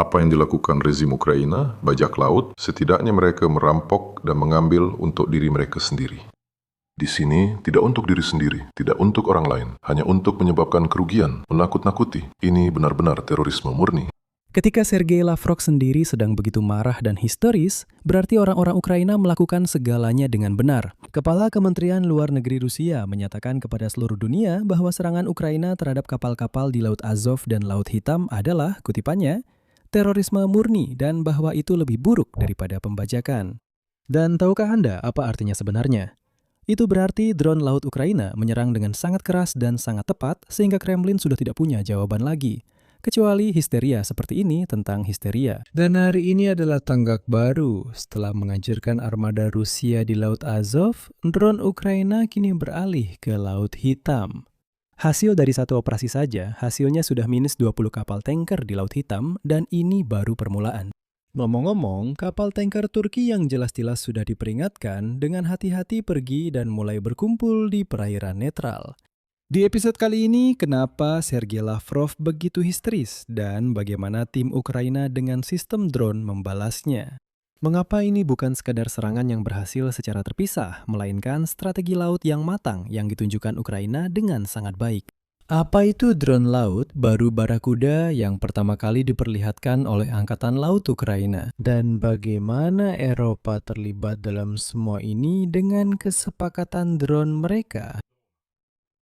Apa yang dilakukan rezim Ukraina, bajak laut, setidaknya mereka merampok dan mengambil untuk diri mereka sendiri. Di sini, tidak untuk diri sendiri, tidak untuk orang lain, hanya untuk menyebabkan kerugian, menakut-nakuti. Ini benar-benar terorisme murni. Ketika Sergei Lavrov sendiri sedang begitu marah dan histeris, berarti orang-orang Ukraina melakukan segalanya dengan benar. Kepala Kementerian Luar Negeri Rusia menyatakan kepada seluruh dunia bahwa serangan Ukraina terhadap kapal-kapal di Laut Azov dan Laut Hitam adalah, kutipannya, terorisme murni dan bahwa itu lebih buruk daripada pembajakan. Dan tahukah Anda apa artinya sebenarnya? Itu berarti drone laut Ukraina menyerang dengan sangat keras dan sangat tepat sehingga Kremlin sudah tidak punya jawaban lagi. Kecuali histeria seperti ini tentang histeria. Dan hari ini adalah tonggak baru. Setelah menghancurkan armada Rusia di Laut Azov, drone Ukraina kini beralih ke Laut Hitam. Hasil dari satu operasi saja, hasilnya sudah minus 20 kapal tanker di Laut Hitam dan ini baru permulaan. Ngomong-ngomong, kapal tanker Turki yang jelas-jelas sudah diperingatkan dengan hati-hati pergi dan mulai berkumpul di perairan netral. Di episode kali ini, kenapa Sergei Lavrov begitu histeris dan bagaimana tim Ukraina dengan sistem drone membalasnya? Mengapa ini bukan sekadar serangan yang berhasil secara terpisah, melainkan strategi laut yang matang yang ditunjukkan Ukraina dengan sangat baik? Apa itu drone laut baru Barakuda yang pertama kali diperlihatkan oleh Angkatan Laut Ukraina? Dan bagaimana Eropa terlibat dalam semua ini dengan kesepakatan drone mereka?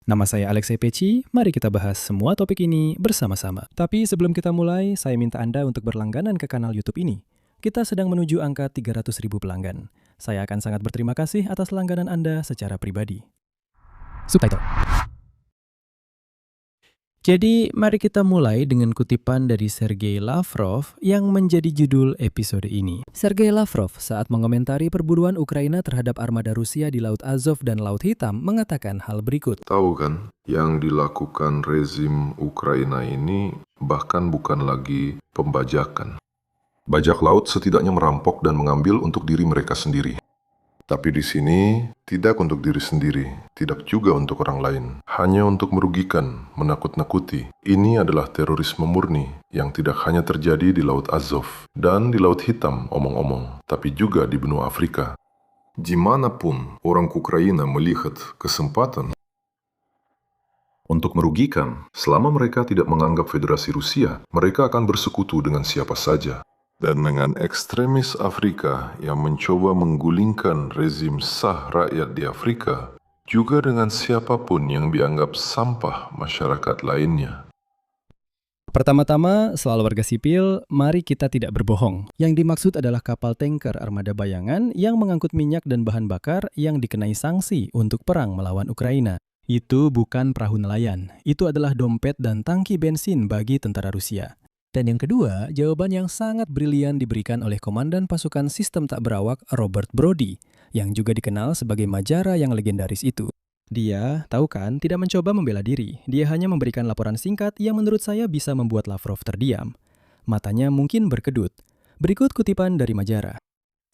Nama saya Alexei Peci, mari kita bahas semua topik ini bersama-sama. Tapi sebelum kita mulai, saya minta Anda untuk berlangganan ke kanal YouTube ini. Kita sedang menuju angka 300.000 pelanggan. Saya akan sangat berterima kasih atas langganan Anda secara pribadi. Subtitle. Jadi, mari kita mulai dengan kutipan dari Sergei Lavrov yang menjadi judul episode ini. Sergei Lavrov saat mengomentari perburuan Ukraina terhadap armada Rusia di Laut Azov dan Laut Hitam mengatakan hal berikut. Tahu kan, yang dilakukan rezim Ukraina ini bahkan bukan lagi pembajakan. Bajak laut setidaknya merampok dan mengambil untuk diri mereka sendiri. Tapi di sini, tidak untuk diri sendiri, tidak juga untuk orang lain. Hanya untuk merugikan, menakut-nakuti. Ini adalah terorisme murni yang tidak hanya terjadi di Laut Azov dan di Laut Hitam, omong-omong, tapi juga di benua Afrika. Dimanapun orang Ukraina melihat kesempatan untuk merugikan, selama mereka tidak menganggap Federasi Rusia, mereka akan bersekutu dengan siapa saja. Dan dengan ekstremis Afrika yang mencoba menggulingkan rezim sah rakyat di Afrika, juga dengan siapapun yang dianggap sampah masyarakat lainnya. Pertama-tama, soal warga sipil, mari kita tidak berbohong. Yang dimaksud adalah kapal tanker armada bayangan yang mengangkut minyak dan bahan bakar yang dikenai sanksi untuk perang melawan Ukraina. Itu bukan perahu nelayan, itu adalah dompet dan tangki bensin bagi tentara Rusia. Dan yang kedua, jawaban yang sangat brilian diberikan oleh Komandan Pasukan Sistem Tak Berawak Robert Brody, yang juga dikenal sebagai Majara yang legendaris itu. Dia, tahu kan, tidak mencoba membela diri. Dia hanya memberikan laporan singkat yang menurut saya bisa membuat Lavrov terdiam. Matanya mungkin berkedut. Berikut kutipan dari Majara.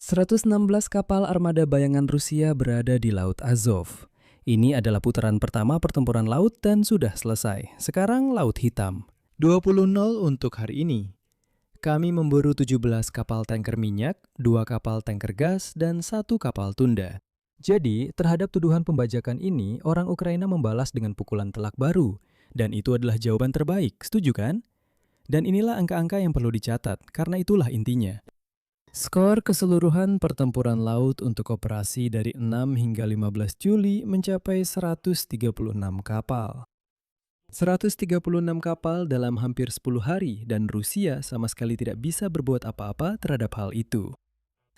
116 kapal armada bayangan Rusia berada di Laut Azov. Ini adalah putaran pertama pertempuran laut dan sudah selesai. Sekarang Laut Hitam. 20-0 untuk hari ini. Kami memburu 17 kapal tanker minyak, 2 kapal tanker gas, dan 1 kapal tunda. Jadi, terhadap tuduhan pembajakan ini, orang Ukraina membalas dengan pukulan telak baru. Dan itu adalah jawaban terbaik, setuju kan? Dan inilah angka-angka yang perlu dicatat, karena itulah intinya. Skor keseluruhan pertempuran laut untuk operasi dari 6 hingga 15 Juli mencapai 136 kapal. 136 kapal dalam hampir 10 hari dan Rusia sama sekali tidak bisa berbuat apa-apa terhadap hal itu.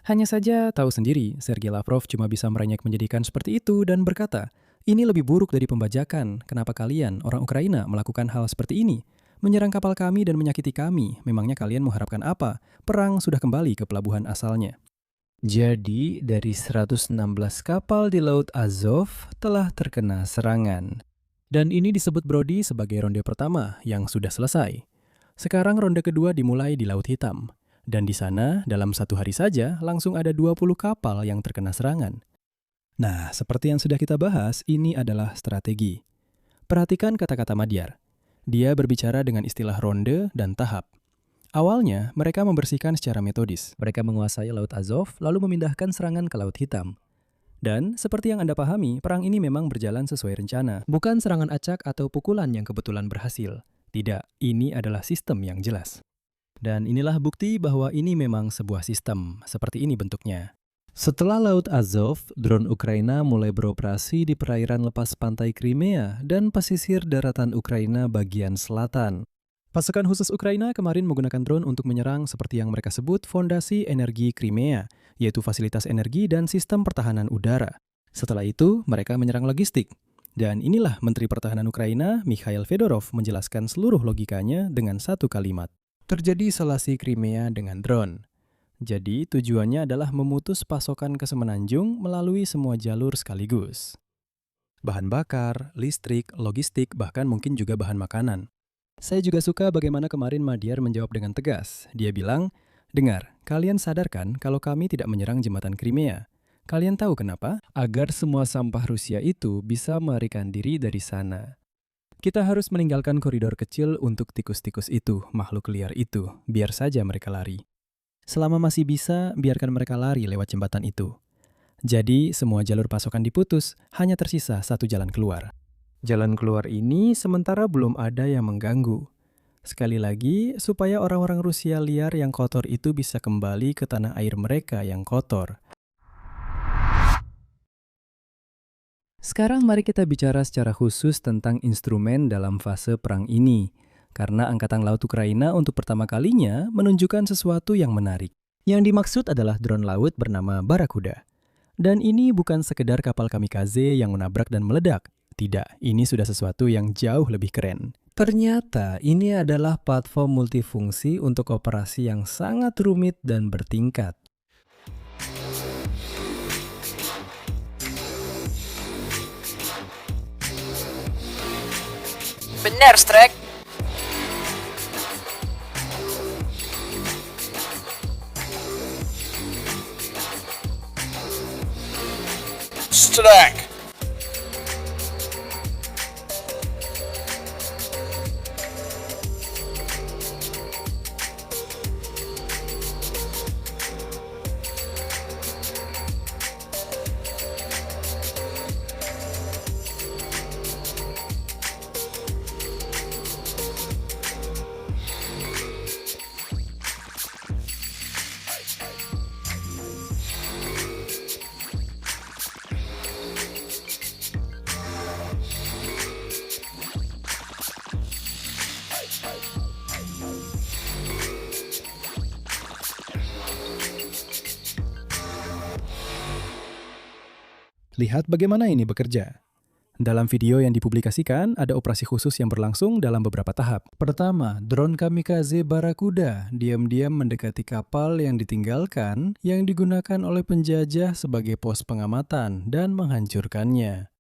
Hanya saja tahu sendiri, Sergei Lavrov cuma bisa merengek menjadikan seperti itu dan berkata, ini lebih buruk dari pembajakan, kenapa kalian, orang Ukraina, melakukan hal seperti ini? Menyerang kapal kami dan menyakiti kami, memangnya kalian mengharapkan apa? Perang sudah kembali ke pelabuhan asalnya. Jadi, dari 116 kapal di Laut Azov telah terkena serangan. Dan ini disebut Brody sebagai ronde pertama yang sudah selesai. Sekarang ronde kedua dimulai di Laut Hitam. Dan di sana, dalam satu hari saja, langsung ada 20 kapal yang terkena serangan. Nah, seperti yang sudah kita bahas, ini adalah strategi. Perhatikan kata-kata Madyar. Dia berbicara dengan istilah ronde dan tahap. Awalnya, mereka membersihkan secara metodis. Mereka menguasai Laut Azov, lalu memindahkan serangan ke Laut Hitam. Dan, seperti yang Anda pahami, perang ini memang berjalan sesuai rencana. Bukan serangan acak atau pukulan yang kebetulan berhasil. Tidak, ini adalah sistem yang jelas. Dan inilah bukti bahwa ini memang sebuah sistem. Seperti ini bentuknya. Setelah Laut Azov, drone Ukraina mulai beroperasi di perairan lepas pantai Crimea dan pesisir daratan Ukraina bagian selatan. Pasukan khusus Ukraina kemarin menggunakan drone untuk menyerang seperti yang mereka sebut fondasi energi Crimea, yaitu fasilitas energi dan sistem pertahanan udara. Setelah itu, mereka menyerang logistik. Dan inilah Menteri Pertahanan Ukraina, Mikhail Fedorov, menjelaskan seluruh logikanya dengan satu kalimat. Terjadi isolasi Crimea dengan drone. Jadi, tujuannya adalah memutus pasokan ke semenanjung melalui semua jalur sekaligus. Bahan bakar, listrik, logistik, bahkan mungkin juga bahan makanan. Saya juga suka bagaimana kemarin Madiyar menjawab dengan tegas. Dia bilang, "Dengar, kalian sadarkan kalau kami tidak menyerang jembatan Crimea. Kalian tahu kenapa? Agar semua sampah Rusia itu bisa melarikan diri dari sana. Kita harus meninggalkan koridor kecil untuk tikus-tikus itu, makhluk liar itu. Biar saja mereka lari. Selama masih bisa, biarkan mereka lari lewat jembatan itu. Jadi, semua jalur pasokan diputus, hanya tersisa satu jalan keluar. Jalan keluar ini sementara belum ada yang mengganggu. Sekali lagi, supaya orang-orang Rusia liar yang kotor itu bisa kembali ke tanah air mereka yang kotor. Sekarang mari kita bicara secara khusus tentang instrumen dalam fase perang ini. Karena Angkatan Laut Ukraina untuk pertama kalinya menunjukkan sesuatu yang menarik. Yang dimaksud adalah drone laut bernama Barakuda. Dan ini bukan sekedar kapal kamikaze yang menabrak dan meledak. Tidak, ini sudah sesuatu yang jauh lebih keren. Ternyata ini adalah platform multifungsi untuk operasi yang sangat rumit dan bertingkat. Benar, Strek. Strek. Lihat bagaimana ini bekerja. Dalam video yang dipublikasikan, ada operasi khusus yang berlangsung dalam beberapa tahap. Pertama, drone kamikaze Barakuda diam-diam mendekati kapal yang ditinggalkan yang digunakan oleh penjajah sebagai pos pengamatan dan menghancurkannya.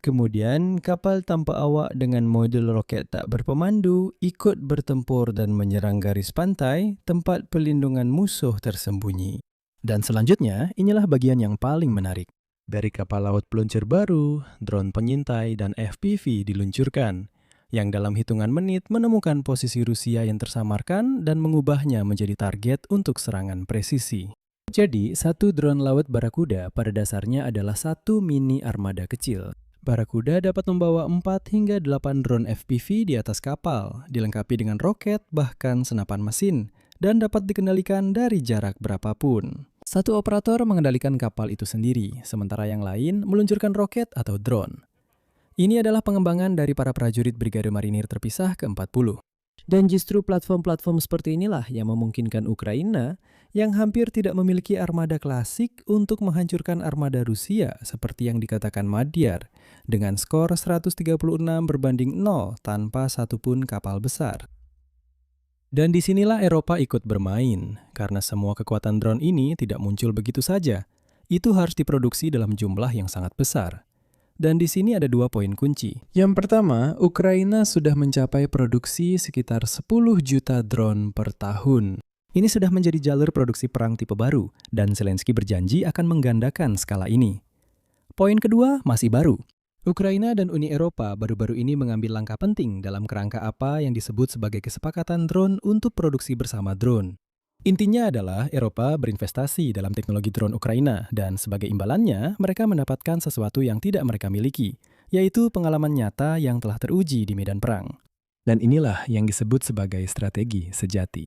Kemudian, kapal tanpa awak dengan modul roket tak berpemandu ikut bertempur dan menyerang garis pantai, tempat pelindungan musuh tersembunyi. Dan selanjutnya, inilah bagian yang paling menarik. Dari kapal laut peluncur baru, drone penyintai dan FPV diluncurkan, yang dalam hitungan menit menemukan posisi Rusia yang tersamarkan dan mengubahnya menjadi target untuk serangan presisi. Jadi, satu drone laut Barakuda pada dasarnya adalah satu mini armada kecil. Barakuda dapat membawa 4 hingga 8 drone FPV di atas kapal, dilengkapi dengan roket bahkan senapan mesin, dan dapat dikendalikan dari jarak berapapun. Satu operator mengendalikan kapal itu sendiri, sementara yang lain meluncurkan roket atau drone. Ini adalah pengembangan dari para prajurit Brigade Marinir terpisah ke-40. Dan justru platform-platform seperti inilah yang memungkinkan Ukraina yang hampir tidak memiliki armada klasik untuk menghancurkan armada Rusia seperti yang dikatakan Madiyar dengan skor 136 berbanding 0 tanpa satupun kapal besar. Dan disinilah Eropa ikut bermain, karena semua kekuatan drone ini tidak muncul begitu saja. Itu harus diproduksi dalam jumlah yang sangat besar. Dan di sini ada 2 poin kunci. Yang pertama, Ukraina sudah mencapai produksi sekitar 10 juta drone per tahun. Ini sudah menjadi jalur produksi perang tipe baru, dan Zelensky berjanji akan menggandakan skala ini. Poin kedua masih baru. Ukraina dan Uni Eropa baru-baru ini mengambil langkah penting dalam kerangka apa yang disebut sebagai kesepakatan drone untuk produksi bersama drone. Intinya adalah Eropa berinvestasi dalam teknologi drone Ukraina dan sebagai imbalannya mereka mendapatkan sesuatu yang tidak mereka miliki, yaitu pengalaman nyata yang telah teruji di medan perang. Dan inilah yang disebut sebagai strategi sejati.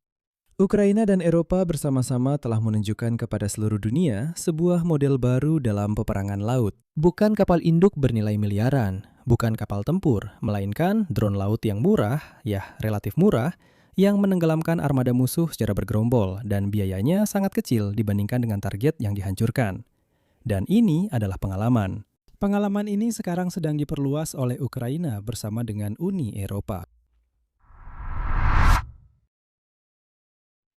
Ukraina dan Eropa bersama-sama telah menunjukkan kepada seluruh dunia sebuah model baru dalam peperangan laut. Bukan kapal induk bernilai miliaran, bukan kapal tempur, melainkan drone laut yang murah, ya relatif murah, yang menenggelamkan armada musuh secara bergerombol dan biayanya sangat kecil dibandingkan dengan target yang dihancurkan. Dan ini adalah pengalaman. Pengalaman ini sekarang sedang diperluas oleh Ukraina bersama dengan Uni Eropa.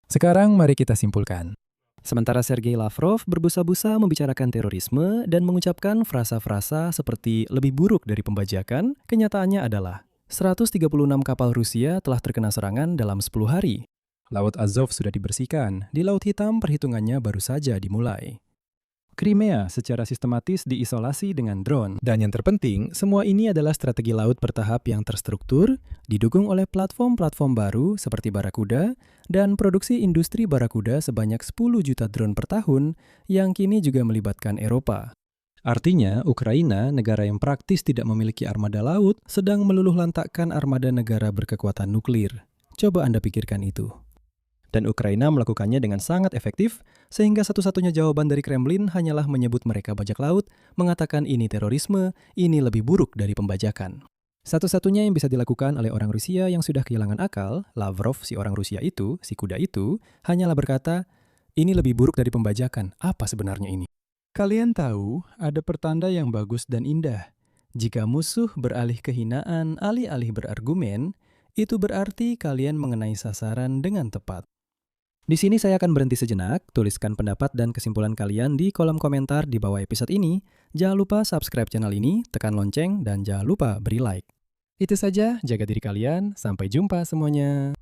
Sekarang mari kita simpulkan. Sementara Sergei Lavrov berbusa-busa membicarakan terorisme dan mengucapkan frasa-frasa seperti lebih buruk dari pembajakan, kenyataannya adalah 136 kapal Rusia telah terkena serangan dalam 10 hari. Laut Azov sudah dibersihkan, di Laut Hitam perhitungannya baru saja dimulai. Crimea secara sistematis diisolasi dengan drone. Dan yang terpenting, semua ini adalah strategi laut bertahap yang terstruktur, didukung oleh platform-platform baru seperti Barakuda, dan produksi industri Barakuda sebanyak 10 juta drone per tahun yang kini juga melibatkan Eropa. Artinya, Ukraina, negara yang praktis tidak memiliki armada laut, sedang meluluh lantakkan armada negara berkekuatan nuklir. Coba Anda pikirkan itu. Dan Ukraina melakukannya dengan sangat efektif, sehingga satu-satunya jawaban dari Kremlin hanyalah menyebut mereka bajak laut, mengatakan ini terorisme, ini lebih buruk dari pembajakan. Satu-satunya yang bisa dilakukan oleh orang Rusia yang sudah kehilangan akal, Lavrov, si orang Rusia itu, si kuda itu, hanyalah berkata, ini lebih buruk dari pembajakan, apa sebenarnya ini? Kalian tahu, ada pertanda yang bagus dan indah. Jika musuh beralih ke hinaan alih-alih berargumen, itu berarti kalian mengenai sasaran dengan tepat. Di sini saya akan berhenti sejenak, tuliskan pendapat dan kesimpulan kalian di kolom komentar di bawah episode ini. Jangan lupa subscribe channel ini, tekan lonceng, dan jangan lupa beri like. Itu saja, jaga diri kalian, sampai jumpa semuanya.